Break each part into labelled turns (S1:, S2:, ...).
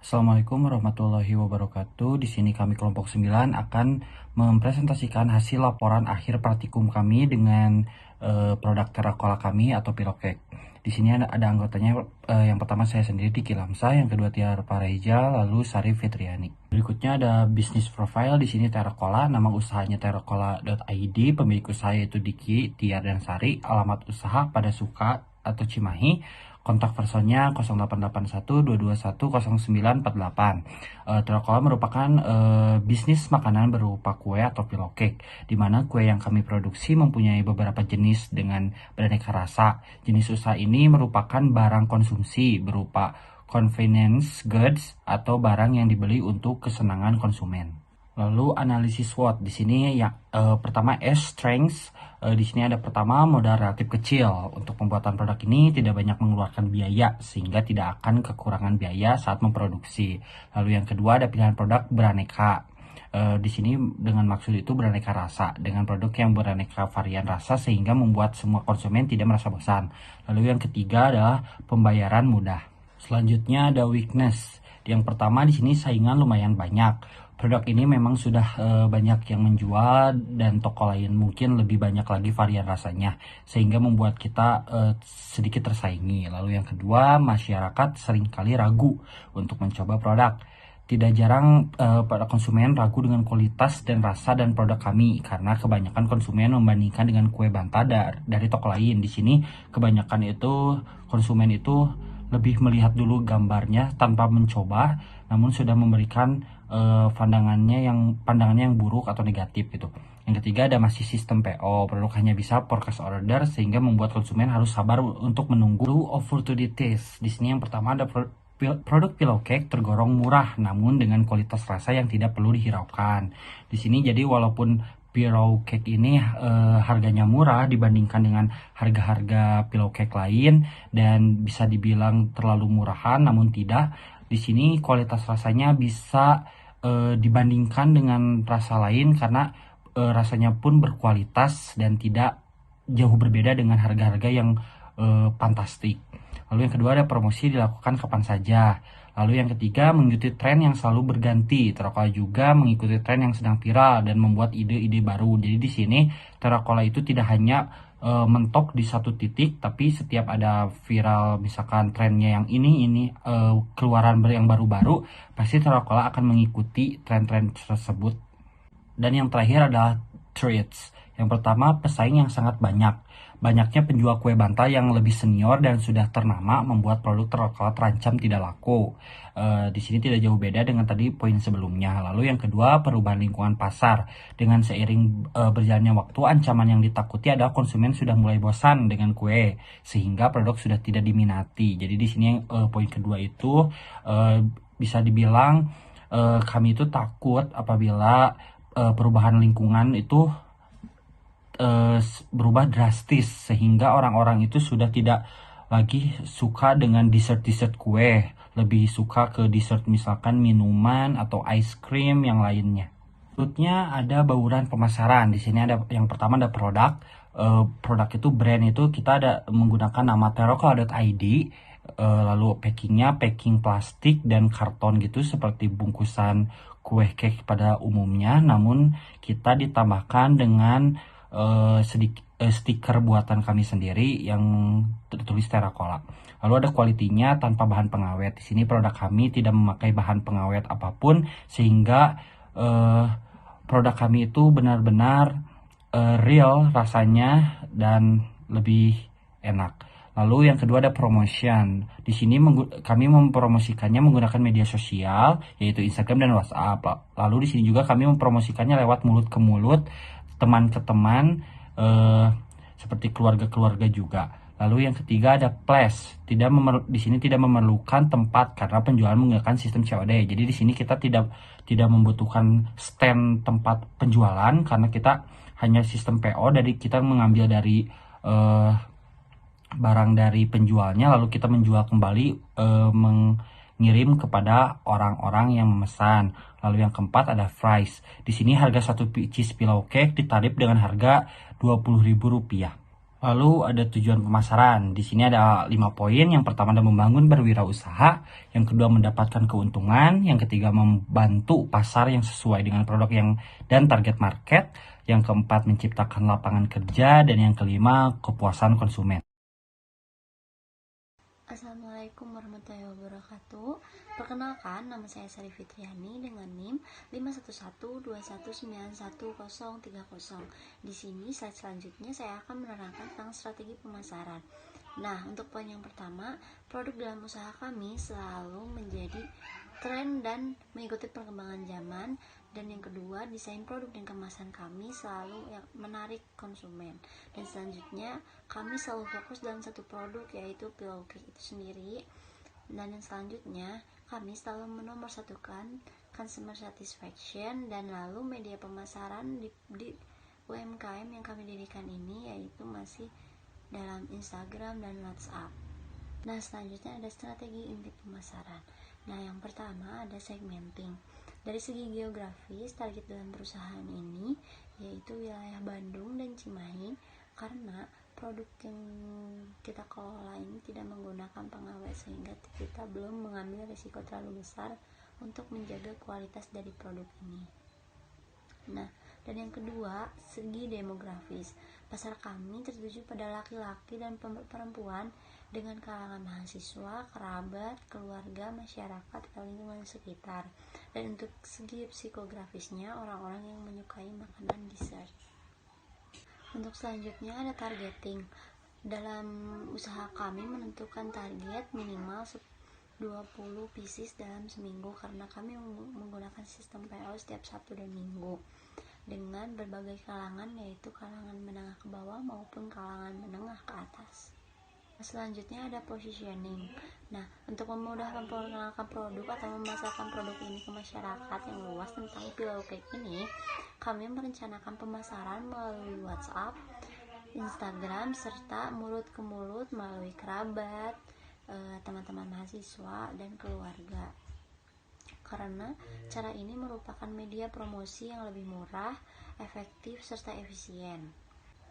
S1: Assalamualaikum warahmatullahi wabarakatuh. Di sini kami kelompok 9 akan mempresentasikan hasil laporan akhir praktikum kami dengan produk Terracola kami atau Pilocake. Di sini ada anggotanya. Yang pertama saya sendiri Diki Lamsa, yang kedua Tiar Pareja, lalu Sarif Fitriani. Berikutnya ada business profile. Di sini Terracola, nama usahanya terracola.id, pemilik usaha yaitu Diki, Tiar, dan Sari, alamat usaha pada Suka atau Cimahi, kontak personnya 0881-221-0948. Terracola merupakan bisnis makanan berupa kue atau Pilocake, di mana kue yang kami produksi mempunyai beberapa jenis dengan beraneka rasa. Jenis usaha ini merupakan barang konsumsi berupa convenience goods atau barang yang dibeli untuk kesenangan konsumen. Lalu analisis SWOT di sini pertama strengths. Di sini ada pertama modal relatif kecil. Untuk pembuatan produk ini tidak banyak mengeluarkan biaya sehingga tidak akan kekurangan biaya saat memproduksi. Lalu yang kedua ada pilihan produk beraneka. Di sini dengan maksud itu beraneka rasa, dengan produk yang beraneka varian rasa sehingga membuat semua konsumen tidak merasa bosan. Lalu yang ketiga adalah pembayaran mudah. Selanjutnya ada weakness. Yang pertama di sini saingan lumayan banyak. Produk ini memang sudah banyak yang menjual dan toko lain mungkin lebih banyak lagi varian rasanya sehingga membuat kita sedikit tersaingi. Lalu yang kedua, masyarakat seringkali ragu untuk mencoba produk. Tidak jarang para konsumen ragu dengan kualitas dan rasa dan produk kami karena kebanyakan konsumen membandingkan dengan kue bantadar dari toko lain. Di sini kebanyakan itu konsumen itu lebih melihat dulu gambarnya tanpa mencoba, namun sudah memberikan pandangannya yang buruk atau negatif gitu. Yang ketiga ada masih sistem PO, produk hanya bisa forecast order sehingga membuat konsumen harus sabar untuk menunggu opportunities. Di sini yang pertama ada produk Pilocake tergolong murah namun dengan kualitas rasa yang tidak perlu dihiraukan. Di sini jadi walaupun Pilocake ini harganya murah dibandingkan dengan harga-harga Pilocake lain dan bisa dibilang terlalu murahan, namun tidak. Di sini kualitas rasanya bisa dibandingkan dengan rasa lain karena rasanya pun berkualitas dan tidak jauh berbeda dengan harga-harga yang fantastik. Lalu yang kedua ada promosi dilakukan kapan saja. Lalu yang ketiga mengikuti tren yang selalu berganti. Terracola juga mengikuti tren yang sedang viral dan membuat ide-ide baru. Jadi di sini Terracola itu tidak hanya mentok di satu titik, tapi setiap ada viral misalkan trennya yang ini keluaran yang baru-baru, pasti Terracola akan mengikuti tren-tren tersebut. Dan yang terakhir adalah traits. Yang pertama, pesaing yang sangat banyak. Banyaknya penjual kue bantal yang lebih senior dan sudah ternama membuat produk Terracola terancam tidak laku. Di sini tidak jauh beda dengan tadi poin sebelumnya. Lalu yang kedua, perubahan lingkungan pasar. Dengan seiring berjalannya waktu, ancaman yang ditakuti adalah konsumen sudah mulai bosan dengan kue sehingga produk sudah tidak diminati. Jadi di sini poin kedua itu bisa dibilang kami itu takut apabila perubahan lingkungan itu berubah drastis sehingga orang-orang itu sudah tidak lagi suka dengan dessert kue, lebih suka ke dessert misalkan minuman atau ice cream yang lainnya. Berikutnya ada bauran pemasaran. Di sini ada yang pertama ada produk. Produk itu brand itu kita ada menggunakan nama terracola.id. Lalu packingnya packing plastik dan karton gitu seperti bungkusan kue cake pada umumnya, namun kita ditambahkan dengan stiker buatan kami sendiri yang tertulis Terracola. Lalu ada kualitinya tanpa bahan pengawet. Di sini produk kami tidak memakai bahan pengawet apapun sehingga produk kami itu benar-benar real rasanya dan lebih enak. Lalu yang kedua ada promotion. Di sini kami mempromosikannya menggunakan media sosial yaitu Instagram dan WhatsApp. Lalu di sini juga kami mempromosikannya lewat mulut ke mulut, teman ke teman, seperti keluarga-keluarga juga. Lalu yang ketiga ada place. Di sini tidak memerlukan tempat karena penjualan menggunakan sistem COD. Jadi di sini kita tidak membutuhkan stand tempat penjualan karena kita hanya sistem PO. Dari kita mengambil dari barang dari penjualnya lalu kita menjual kembali, mengirim kepada orang-orang yang memesan. Lalu yang keempat ada price. Di sini harga satu cheese Pilocake ditarif dengan harga Rp20.000. Lalu ada tujuan pemasaran. Di sini ada 5 poin. Yang pertama adalah membangun berwirausaha, yang kedua mendapatkan keuntungan, yang ketiga membantu pasar yang sesuai dengan produk yang dan target market, yang keempat menciptakan lapangan kerja, dan yang kelima kepuasan konsumen.
S2: Assalamualaikum warahmatullahi wabarakatuh. Perkenalkan, nama saya Sari Fitriani dengan NIM 51121911030. Di sini slide selanjutnya saya akan menerangkan tentang strategi pemasaran. Nah, untuk poin yang pertama, produk dalam usaha kami selalu menjadi tren dan mengikuti perkembangan zaman. Dan yang kedua, desain produk dan kemasan kami selalu yang menarik konsumen. Dan selanjutnya, kami selalu fokus dalam satu produk, yaitu pillow cake itu sendiri. Dan yang selanjutnya, kami selalu menomorsatukan customer satisfaction. Dan lalu media pemasaran di UMKM yang kami dirikan ini yaitu masih dalam Instagram dan WhatsApp. Nah, selanjutnya ada strategi inti pemasaran. Nah, yang pertama ada segmenting. Dari segi geografis, target dalam perusahaan ini yaitu wilayah Bandung dan Cimahi, karena produk yang kita kelola ini tidak menggunakan pengawet, sehingga kita belum mengambil risiko terlalu besar untuk menjaga kualitas dari produk ini. Nah, dan yang kedua, segi demografis. Pasar kami tertuju pada laki-laki dan perempuan dengan kalangan mahasiswa, kerabat, keluarga, masyarakat, atau lingkungan sekitar. Dan untuk segi psikografisnya, orang-orang yang menyukai makanan dessert. Untuk selanjutnya ada targeting. Dalam usaha kami menentukan target minimal 20 pieces dalam seminggu, karena kami menggunakan sistem PO setiap Sabtu dan Minggu dengan berbagai kalangan, yaitu kalangan menengah ke bawah maupun kalangan menengah ke atas. Selanjutnya ada positioning. Nah, untuk memudahkan memperkenalkan produk atau memasarkan produk ini ke masyarakat yang luas tentang pillow cake ini, kami merencanakan pemasaran melalui WhatsApp, Instagram, serta mulut ke mulut melalui kerabat, teman-teman mahasiswa, dan keluarga. Karena cara ini merupakan media promosi yang lebih murah, efektif, serta efisien.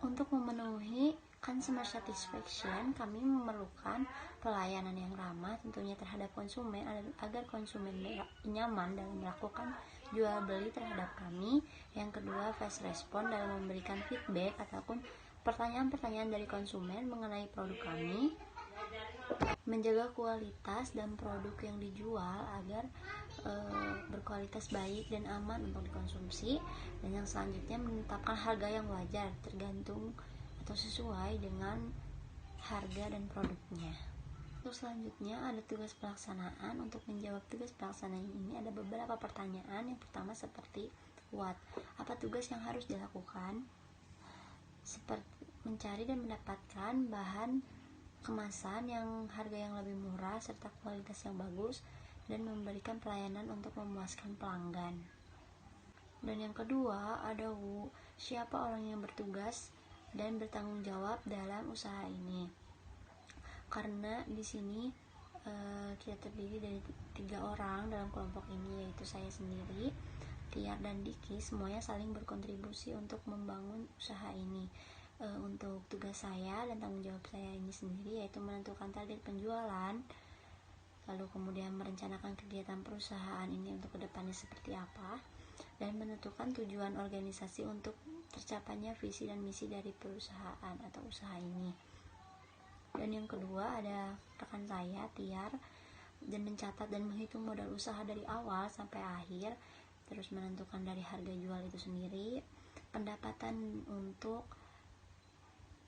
S2: Untuk memenuhi customer satisfaction, kami memerlukan pelayanan yang ramah tentunya terhadap konsumen, agar konsumen nyaman dalam melakukan jual beli terhadap kami. Yang kedua, fast respon dalam memberikan feedback ataupun pertanyaan-pertanyaan dari konsumen mengenai produk kami. Menjaga kualitas dan produk yang dijual agar berkualitas baik dan aman untuk dikonsumsi. Dan yang selanjutnya, menetapkan harga yang wajar tergantung atau sesuai dengan harga dan produknya. Untuk selanjutnya ada tugas pelaksanaan. Untuk menjawab tugas pelaksanaan ini ada beberapa pertanyaan. Yang pertama seperti what, apa tugas yang harus dilakukan, seperti mencari dan mendapatkan bahan kemasan yang harga yang lebih murah serta kualitas yang bagus, dan memberikan pelayanan untuk memuaskan pelanggan. Dan yang kedua ada who, siapa orang yang bertugas dan bertanggung jawab dalam usaha ini. Karena di sini kita terdiri dari 3 orang dalam kelompok ini, yaitu saya sendiri, Tiar, dan Diki. Semuanya saling berkontribusi untuk membangun usaha ini. Untuk tugas saya dan tanggung jawab saya ini sendiri yaitu menentukan target penjualan, lalu kemudian merencanakan kegiatan perusahaan ini untuk kedepannya seperti apa, dan menentukan tujuan organisasi untuk tercapainya visi dan misi dari perusahaan atau usaha ini. Dan yang kedua ada rekan saya Tiar, dan mencatat dan menghitung modal usaha dari awal sampai akhir, terus menentukan dari harga jual itu sendiri, pendapatan untuk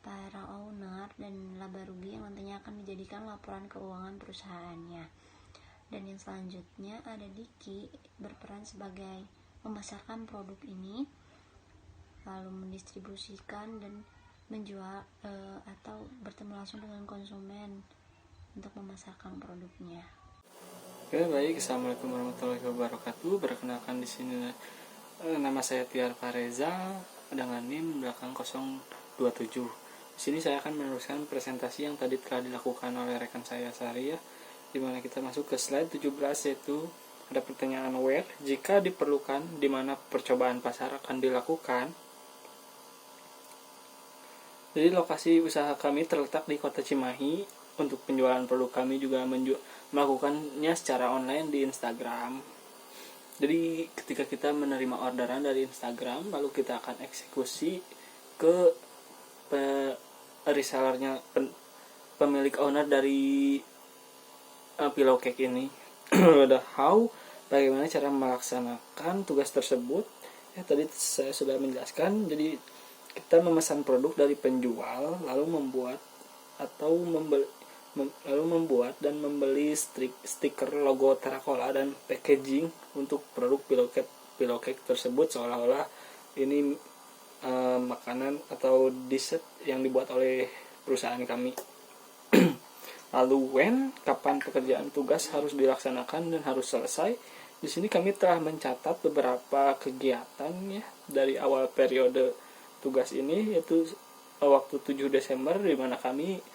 S2: para owner, dan laba rugi yang nantinya akan dijadikan laporan keuangan perusahaannya. Dan yang selanjutnya ada Diki, berperan sebagai memasarkan produk ini, lalu mendistribusikan dan menjual atau bertemu langsung dengan konsumen untuk memasarkan produknya.
S3: Oke, baik. Assalamualaikum warahmatullahi wabarakatuh. Perkenalkan di sini nama saya Tiar Fareza dengan NIM belakang 027. Di sini saya akan meneruskan presentasi yang tadi telah dilakukan oleh rekan saya Sari, ya. Dimana kita masuk ke slide 17, yaitu ada pertanyaan where, jika diperlukan, di mana percobaan pasar akan dilakukan. Jadi lokasi usaha kami terletak di Kota Cimahi. Untuk penjualan produk kami juga melakukannya secara online di Instagram. Jadi ketika kita menerima orderan dari Instagram, lalu kita akan eksekusi ke resellernya, pemilik owner dari pillow cake ini. Udah bagaimana cara melaksanakan tugas tersebut. Ya, tadi saya sudah menjelaskan. Jadi kita memesan produk dari penjual, lalu membuat dan membeli stiker logo Terracola dan packaging untuk produk pillow cake tersebut, seolah-olah ini makanan atau dessert yang dibuat oleh perusahaan kami. Lalu kapan pekerjaan tugas harus dilaksanakan dan harus selesai. Di sini kami telah mencatat beberapa kegiatan ya dari awal periode tugas ini, yaitu waktu 7 Desember di mana kami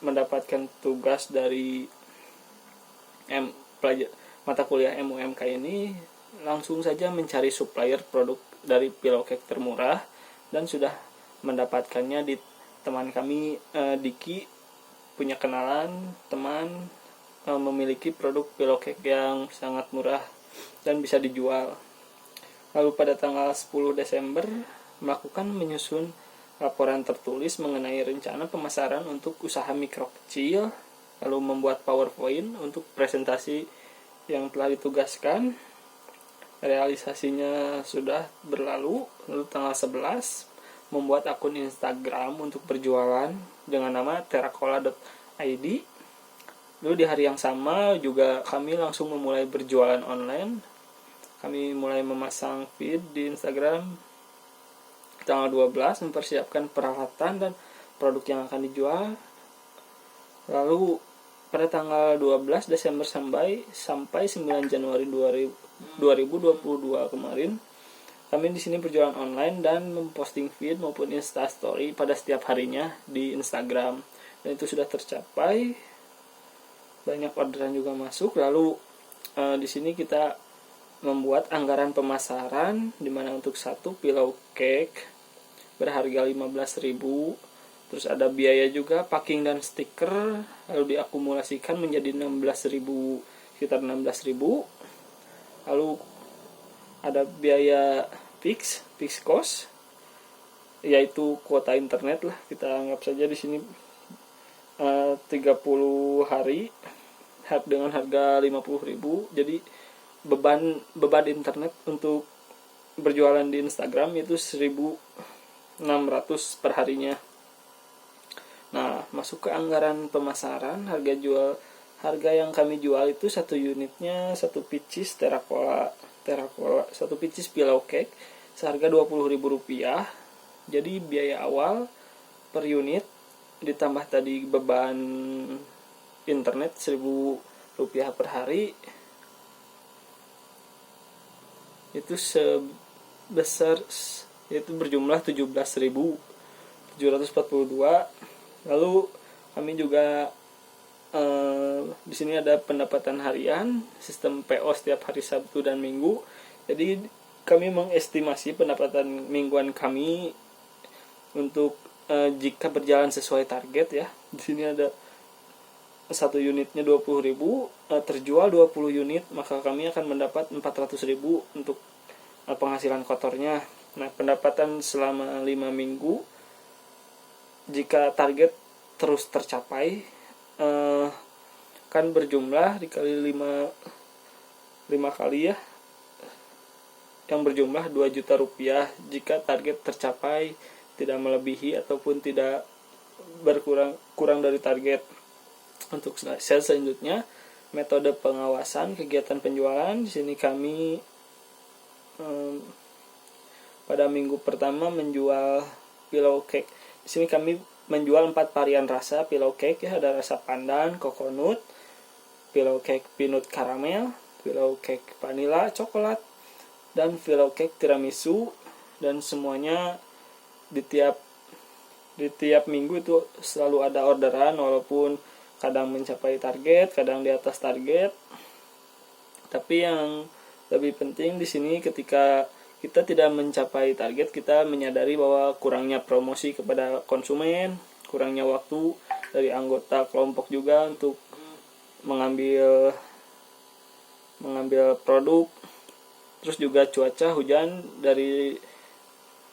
S3: mendapatkan tugas dari mata kuliah MUMK ini, langsung saja mencari supplier produk dari pillow cake termurah, dan sudah mendapatkannya di teman kami. Diki punya kenalan teman memiliki produk pillow cake yang sangat murah dan bisa dijual. Lalu pada tanggal 10 Desember menyusun laporan tertulis mengenai rencana pemasaran untuk usaha mikro kecil, lalu membuat PowerPoint untuk presentasi yang telah ditugaskan. Realisasinya sudah berlalu. Lalu tanggal 11 membuat akun Instagram untuk berjualan dengan nama terracola.id. Lalu di hari yang sama juga kami langsung memulai berjualan online. Kami mulai memasang feed di Instagram. Tanggal 12 mempersiapkan peralatan dan produk yang akan dijual. Lalu pada tanggal 12 Desember sampai 9 Januari 2022 kemarin, kami di sini berjualan online dan memposting feed maupun Instastory pada setiap harinya di Instagram. Dan itu sudah tercapai. Banyak orderan juga masuk. Lalu di sini kita membuat anggaran pemasaran, di mana untuk satu pillow cake berharga 15.000, terus ada biaya juga packing dan stiker, lalu diakumulasikan menjadi 16.000, sekitar 16.000. Lalu ada biaya fix cost, yaitu kuota internet lah, kita anggap saja di sini 30 hari dengan harga 50.000. Jadi beban internet untuk berjualan di Instagram itu 1.600 per harinya. Nah, masuk ke anggaran pemasaran, harga yang kami jual itu satu unitnya, satu pieces terracola, satu pieces pillow cake seharga Rp20.000. Jadi biaya awal per unit ditambah tadi beban internet Rp1.000 per hari, itu sebesar, yaitu berjumlah 17.742. Lalu kami juga di sini ada pendapatan harian, sistem PO setiap hari Sabtu dan Minggu. Jadi kami mengestimasi pendapatan mingguan kami untuk jika berjalan sesuai target ya. Di sini ada satu unitnya 20.000, terjual 20 unit, maka kami akan mendapat 400.000 untuk penghasilan kotornya. Nah, pendapatan selama 5 minggu jika target terus tercapai, kan berjumlah dikali 5 kali ya, yang berjumlah Rp2.000.000 jika target tercapai, tidak melebihi ataupun tidak kurang dari target. Untuk selanjutnya, metode pengawasan kegiatan penjualan, di sini kami pada minggu pertama menjual pillow cake. Di sini kami menjual 4 varian rasa pillow cake ya, ada rasa pandan, coconut, pillow cake peanut caramel, pillow cake vanilla coklat, dan pillow cake tiramisu. Dan semuanya di tiap minggu itu selalu ada orderan, walaupun kadang mencapai target, kadang di atas target. Tapi yang lebih penting di sini ketika kita tidak mencapai target, kita menyadari bahwa kurangnya promosi kepada konsumen, kurangnya waktu dari anggota kelompok juga untuk mengambil produk. Terus juga cuaca hujan dari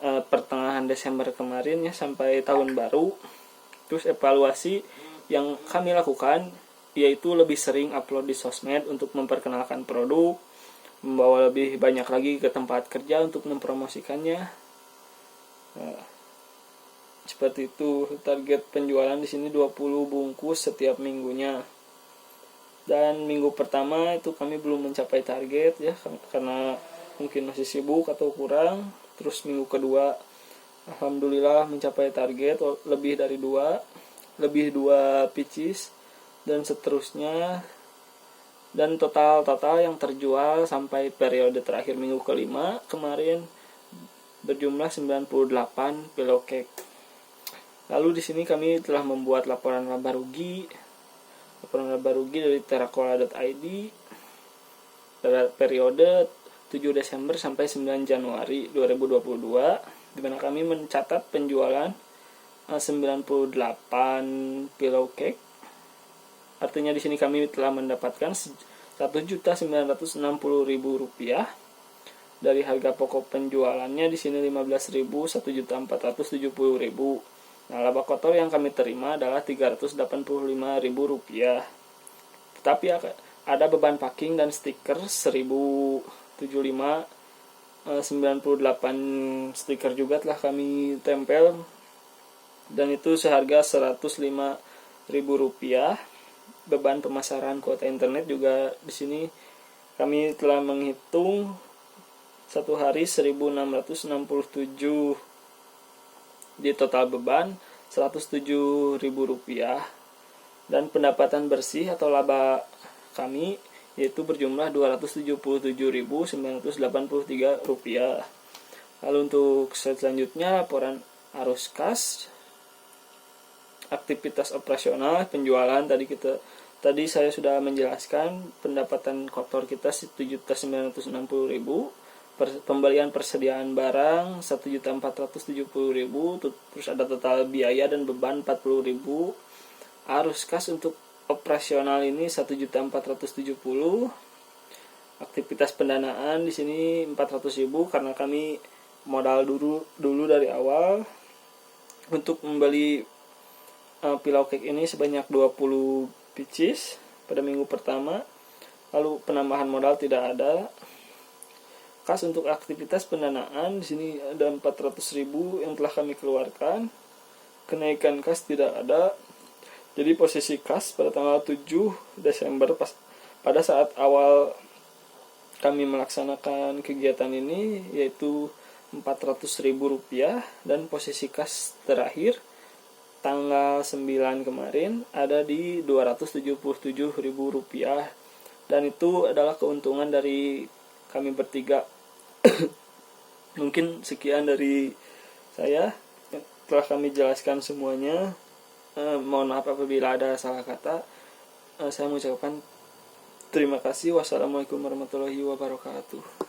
S3: pertengahan Desember kemarin ya sampai tahun baru. Terus evaluasi yang kami lakukan yaitu lebih sering upload di sosmed untuk memperkenalkan produk, membawa lebih banyak lagi ke tempat kerja untuk mempromosikannya. Seperti itu. Target penjualan di sini 20 bungkus setiap minggunya. Dan minggu pertama itu kami belum mencapai target ya karena mungkin masih sibuk atau kurang. Terus minggu kedua alhamdulillah mencapai target lebih dari 2 pieces dan seterusnya. Dan total yang terjual sampai periode terakhir minggu kelima kemarin berjumlah 98 pillow cake. Lalu di sini kami telah membuat laporan laba rugi dari terakola.id pada periode 7 Desember sampai 9 Januari 2022, di mana kami mencatat penjualan 98 pillow cake. Artinya di sini kami telah mendapatkan Rp1.960.000 dari harga pokok penjualannya di sini 15.000, Rp1.470.000. Nah, laba kotor yang kami terima adalah Rp385.000. Tetapi ada beban packing dan stiker 1075, 98 stiker juga telah kami tempel dan itu seharga Rp105.000. Beban pemasaran kuota internet juga di sini kami telah menghitung satu hari 1.667. Di total beban Rp107.000 dan pendapatan bersih atau laba kami yaitu berjumlah Rp277.983. Lalu untuk selanjutnya laporan arus kas, aktivitas operasional, penjualan tadi saya sudah menjelaskan pendapatan kotor kita Rp7.960.000. Pembelian persediaan barang Rp1.470.000, terus ada total biaya dan beban Rp40.000. Arus kas untuk operasional ini Rp1.470.000. Aktivitas pendanaan di sini Rp400.000 karena kami modal dulu dari awal untuk membeli pillow cake ini sebanyak 20 pieces pada minggu pertama. Lalu penambahan modal tidak ada. Kas untuk aktivitas pendanaan di sini ada 400.000 yang telah kami keluarkan. Kenaikan kas tidak ada. Jadi posisi kas pada tanggal 7 Desember pada saat awal kami melaksanakan kegiatan ini yaitu Rp400.000 dan posisi kas terakhir tanggal 9 kemarin ada di Rp277.000 dan itu adalah keuntungan dari kami bertiga. Mungkin sekian dari saya, telah kami jelaskan semuanya. Mohon maaf apabila ada salah kata. Saya mengucapkan terima kasih. Wassalamualaikum warahmatullahi wabarakatuh.